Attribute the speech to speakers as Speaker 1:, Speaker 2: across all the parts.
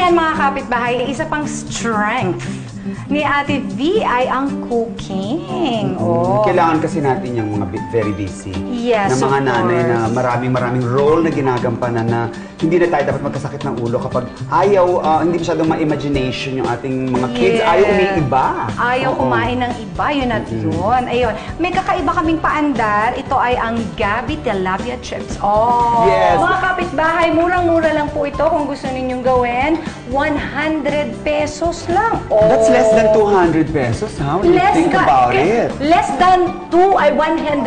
Speaker 1: Ayan mga kapitbahay, isa pang strength ni Ate V ay ang cooking. Oh.
Speaker 2: Kailangan kasi natin yung mga very busy.
Speaker 1: Yes,
Speaker 2: na mga
Speaker 1: of
Speaker 2: nanay
Speaker 1: course.
Speaker 2: na maraming role na ginagampanan na hindi na tayo dapat magkasakit ng ulo kapag hindi masyadong ma-imagination yung ating mga kids.
Speaker 1: Yes.
Speaker 2: Ayaw umiiba.
Speaker 1: Ayaw kumain ng iba, yun at yun. Ayun. May kakaiba kaming paandar. Ito ay ang Gabi Tilapia Chips. Oh!
Speaker 2: Yes.
Speaker 1: Mga kapitbahay, murang-mura lang po ito kung gusto ninyong gawin. 100 pesos lang. Oh!
Speaker 2: That's less than 200 pesos, ha? When you think about it.
Speaker 1: Less than 150.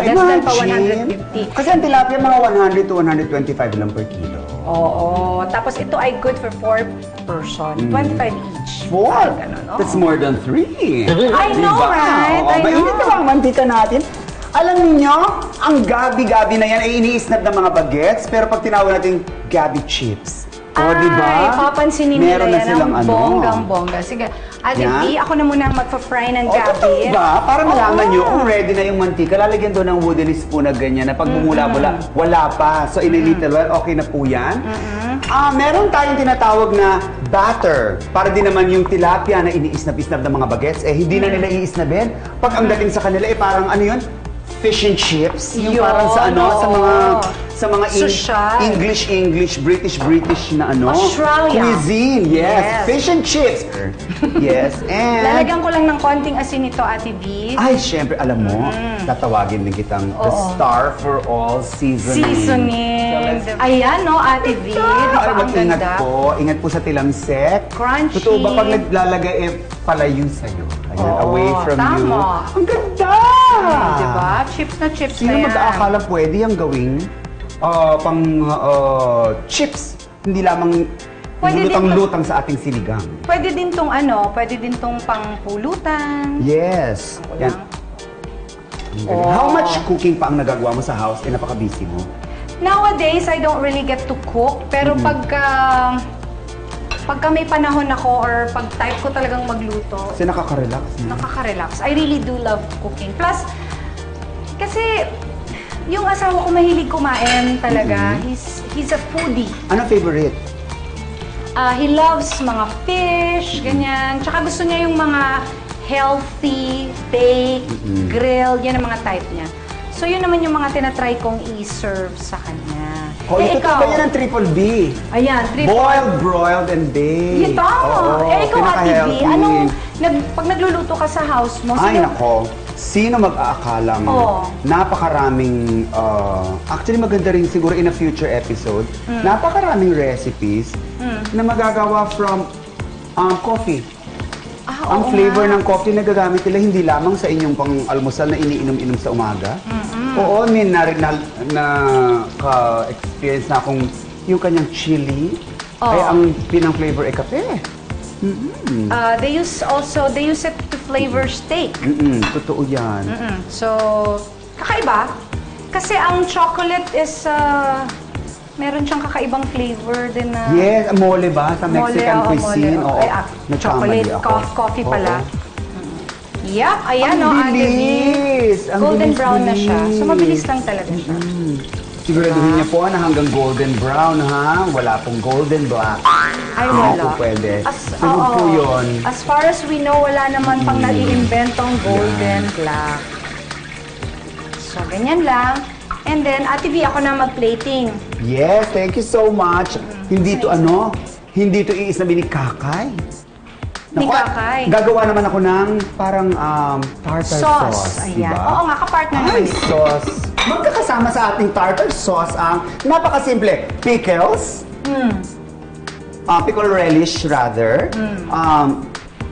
Speaker 1: Less than pa 150.
Speaker 2: Kasi ang tilapia mga 100 to 125 lang per kilo.
Speaker 1: Oo. Tapos ito ay good for 4 person. 25 each.
Speaker 2: 4?
Speaker 1: Ay, ganun, oh.
Speaker 2: That's more than 3.
Speaker 1: I know, right? I know.
Speaker 2: Mainit na ang mantika natin. Alam niyo, ang gabi-gabi na yan ay iniisnap ng mga bagets, pero pag tinawag natin gabi chips, diba?
Speaker 1: Ay, papansinin nila
Speaker 2: meron na
Speaker 1: yan
Speaker 2: silang
Speaker 1: ang bonggang-bongga. Sige, Ate V, ako na muna magpa-fry ng gabi.
Speaker 2: Totoo ba? Para malaman nyo kung ready na yung mantika, lalagyan doon ng wooden spoon na ganyan na pag bumula-bula, wala pa. So, in a little while, okay na po yan. Meron tayong tinatawag na batter. Para din naman yung tilapia na iniisnap-isnap ng mga bagets, hindi na nila iisnabin. Pag ang dating sa kanila, parang ano yun? Fish and chips. Yung parang sa mga English, British na
Speaker 1: Australia.
Speaker 2: cuisine. Yes. Fish and chips. Yes. And
Speaker 1: lalagyan ko lang ng konting asin nito, Ate V.
Speaker 2: ay, syempre, alam mo, tatawagin din kitang the star for all seasoning.
Speaker 1: Ayan, no, Ate V. Di ba ang
Speaker 2: Ingat
Speaker 1: ganda?
Speaker 2: po. Ingat po sa tilamsek.
Speaker 1: Crunchy.
Speaker 2: Totoo ba pag naglalagay, palayo sa'yo? Ayan, away from you.
Speaker 1: Tama.
Speaker 2: Ang ganda!
Speaker 1: Diba? Chips na chips
Speaker 2: Sino
Speaker 1: na yan.
Speaker 2: mag-aakala pwede yung gawing pang chips? Hindi lamang
Speaker 1: Pwede din
Speaker 2: lutang-lutang sa ating sinigang.
Speaker 1: Pwede din tong pwede din tong pangpulutan.
Speaker 2: Yes. Yan. How much cooking pa ang nagagawa mo sa house? Napaka-busy mo.
Speaker 1: Nowadays, I don't really get to cook. Pero pagka may panahon ako or pag type ko talagang magluto,
Speaker 2: Kasi nakaka-relax.
Speaker 1: nakaka-relax. I really do love cooking. Plus, kasi yung asawa ko mahilig kumain talaga. He's a foodie.
Speaker 2: Ano favorite?
Speaker 1: He loves mga fish, ganyan. Tsaka gusto niya yung mga healthy, bake, grill, yan ang mga type niya. So yun naman yung mga tinatry kong i-serve sa kanya.
Speaker 2: Ito ba yan ang triple B?
Speaker 1: Ayan,
Speaker 2: Boiled, broiled, and baked.
Speaker 1: Ito! Ikaw, Ate V, pag nagluluto ka sa house mo,
Speaker 2: Ay, nako. Sino mag-aakalang napakaraming, actually maganda rin siguro in a future episode, napakaraming recipes na magagawa from coffee. Ang flavor ng coffee na gagamit nila hindi lamang sa inyong pang-almusal na iniinom-inom sa umaga. Oo, may ka-experience na akong yung kanyang chili ay ang pinang-flavor ay kape.
Speaker 1: They use it to flavor steak.
Speaker 2: Totoo yan.
Speaker 1: So, kakaiba. Kasi ang chocolate is, meron siyang kakaibang flavor din na...
Speaker 2: Yes, mole ba? Sa Mexican cuisine.
Speaker 1: Mole. Chocolate, coffee pala. Yup, ayan o, Ate V. Golden brown na siya. So, mabilis lang talaga siya.
Speaker 2: Siguraduhin niya po na hanggang golden brown, ha? Wala pong golden black.
Speaker 1: Ay, wala.
Speaker 2: Po pwede. Sunod po yun.
Speaker 1: As far as we know, wala naman pang nai-inventong golden black. So, ganyan lang. And then, Ate V, ako na mag-plating.
Speaker 2: Yes, thank you so much. Hindi to hindi to iisnabi ni Kakay.
Speaker 1: Ni Kakay.
Speaker 2: Gagawa naman ako ng parang tartar sauce.
Speaker 1: Ayan.
Speaker 2: Diba?
Speaker 1: Oo nga, kapartner naman ito.
Speaker 2: Sauce. Magkakasama sa ating tartar sauce ang napakasimple. Pickles. Pickle relish rather.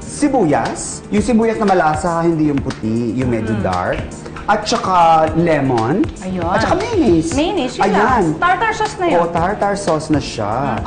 Speaker 2: Sibuyas. Yung sibuyas na malasa, hindi yung puti, yung medyo dark. At saka lemon.
Speaker 1: Ayun.
Speaker 2: At saka mayonnaise.
Speaker 1: Mayonnaise, yun
Speaker 2: Ayan.
Speaker 1: lang. Tartar sauce na yun.
Speaker 2: Tartar sauce na siya.